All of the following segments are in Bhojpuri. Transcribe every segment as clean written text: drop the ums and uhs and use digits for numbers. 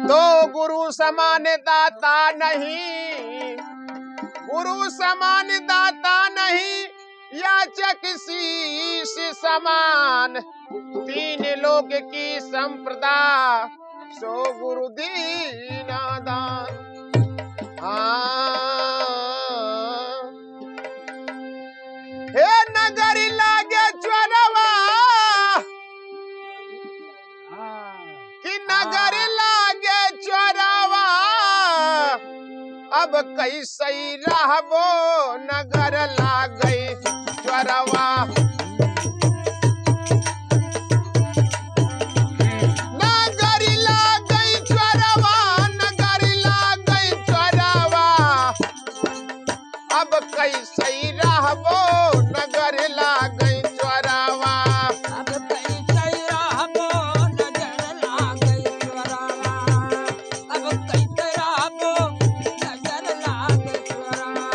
दो गुरु समान दाता नहीं, गुरु समान दाता नहीं, याचक शीश समान। तीन लोक की संप्रदा, सो गुरु दीना दान। हे नगर लागे चोरवा, कि नगर लागे चोरवा, अब कैसे रहबो नगर लागे चोरवा। नगर लागे चोरवा, नगर लागे चोरवा, अब कैसे रहबो नगर लागे चोरवा। अब कैसे रहबो नगर लागे चोरवा, अब कैसे रहबो नगर लागे चोरवा।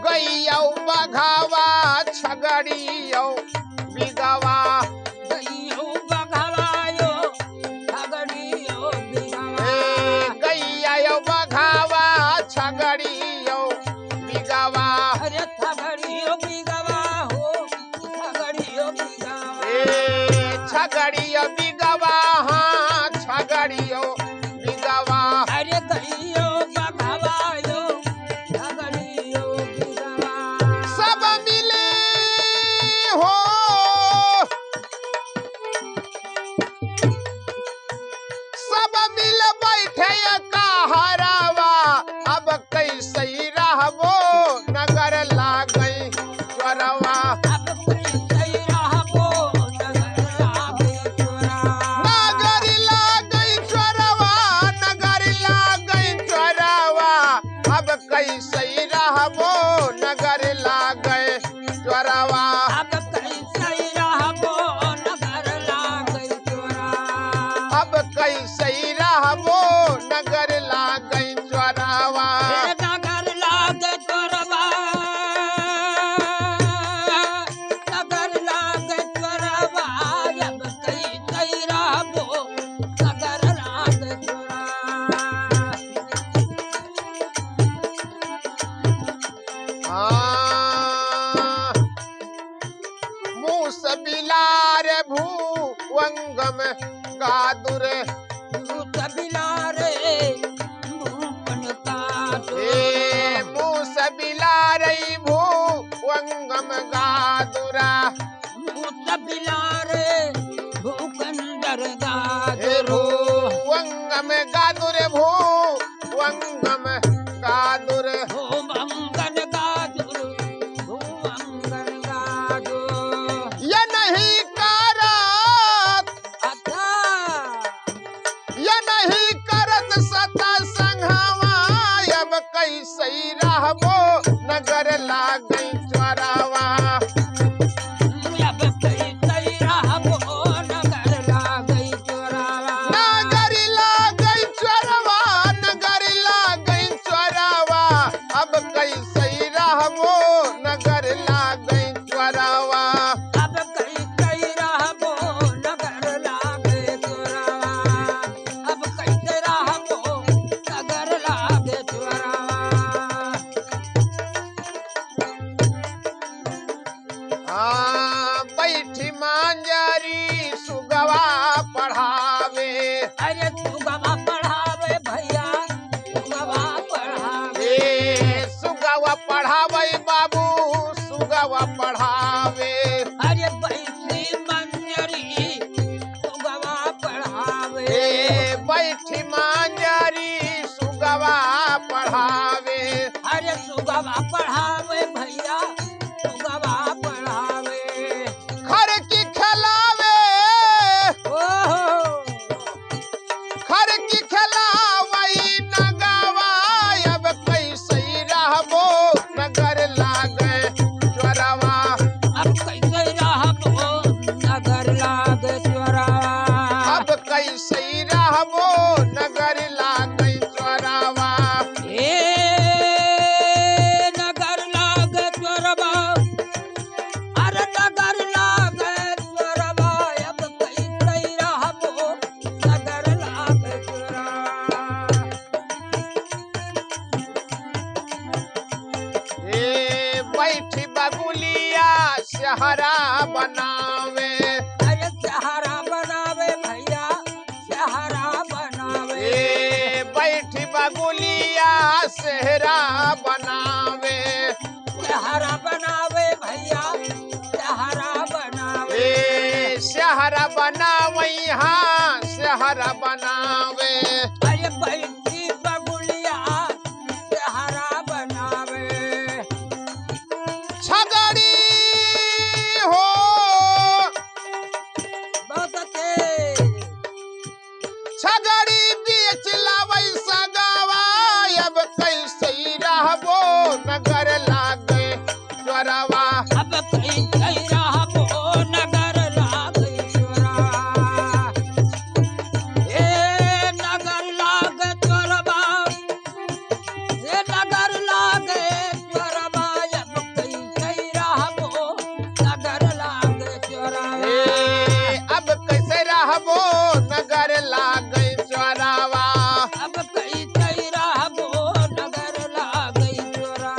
गैयौ बघावा छगड़ियौ बिगवा, गैयौ बघवायो छगड़ियो बिगवा। गैया बघावा छगड़ियौ बिगवा। अरे छगड़ियो बिगवा हो, छगड़ियो बिगवा। छगड़ियो बिगवा, हाँ छगड़ियो बिगवा। अरे गैयो बघवायो छगड़ियो बिगवा। सब मिले हो, सब मिल बैठे कहरावा, अब कैसे रहबो नगर लागे चोरवा। अब कैसे रहबो नगर लागे चोरवा। नगर लागे चोरवा, नगर लागे चोरवा, अब कैसे रहबो नगर लागे चोरवा। अब कैसे रहबो नगर लागे चोरवा। अब कैसे रहबो नगर लागे चोरवा। नगर लागे चोरवा, नगर लागे चोरवा, अब कैसे रहबो नगर लागे चोरवा। मूस बिलार भूवंगम कादुर, भूत बिलारे भूपन कादुर। मूस बिलार भूवंगम गादुरा। भूत बिलारे भूकंदर गादुर। भूवंगम गादुर, भूवंगम गादुर। भूमंगन गादुर, भूमंगन गादुर। ये नहीं करत, अच्छा ये नहीं करत सतसंगवा, अब कैसे रहबो नगर लागे चोरवा। अब कैसे रहबो नगर लागे सेहरा बनावे सेहरा बनावे भैया सेहरा बनावे ए सेहरा बनावे हाँ सेहरा बनावे अरे बैठी बगुलिया सेहरा बनावे छगड़ी हो बहुत तेज छगड़ी बेच लावै सगावा अब कैसे रहबो नगर लागे चोरवा अब कहीं कहीं रहबो नगर लागे चोरा ए नगर लागे चोरबा ए नगर लागे चोरबा अब कहीं कहीं रहबो नगर लागे चोरा ए अब कैसे रहबो नगर लागे चोरवा अब कहीं कहीं रहबो नगर लागे चोरा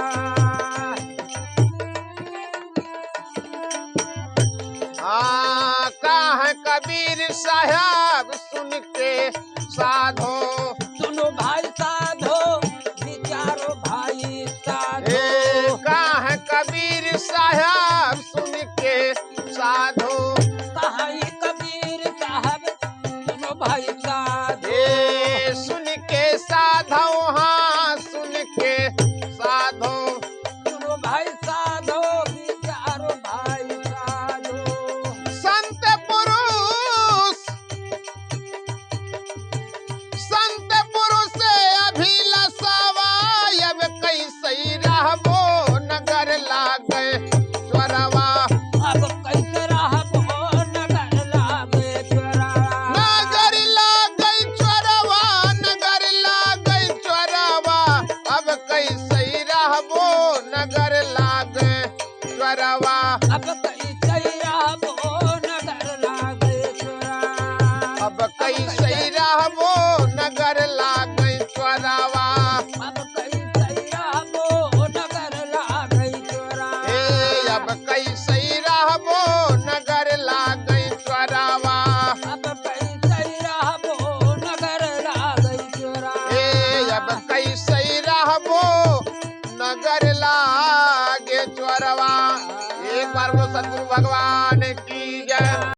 हाँ कहाँ कबीर साहब सुन के साधो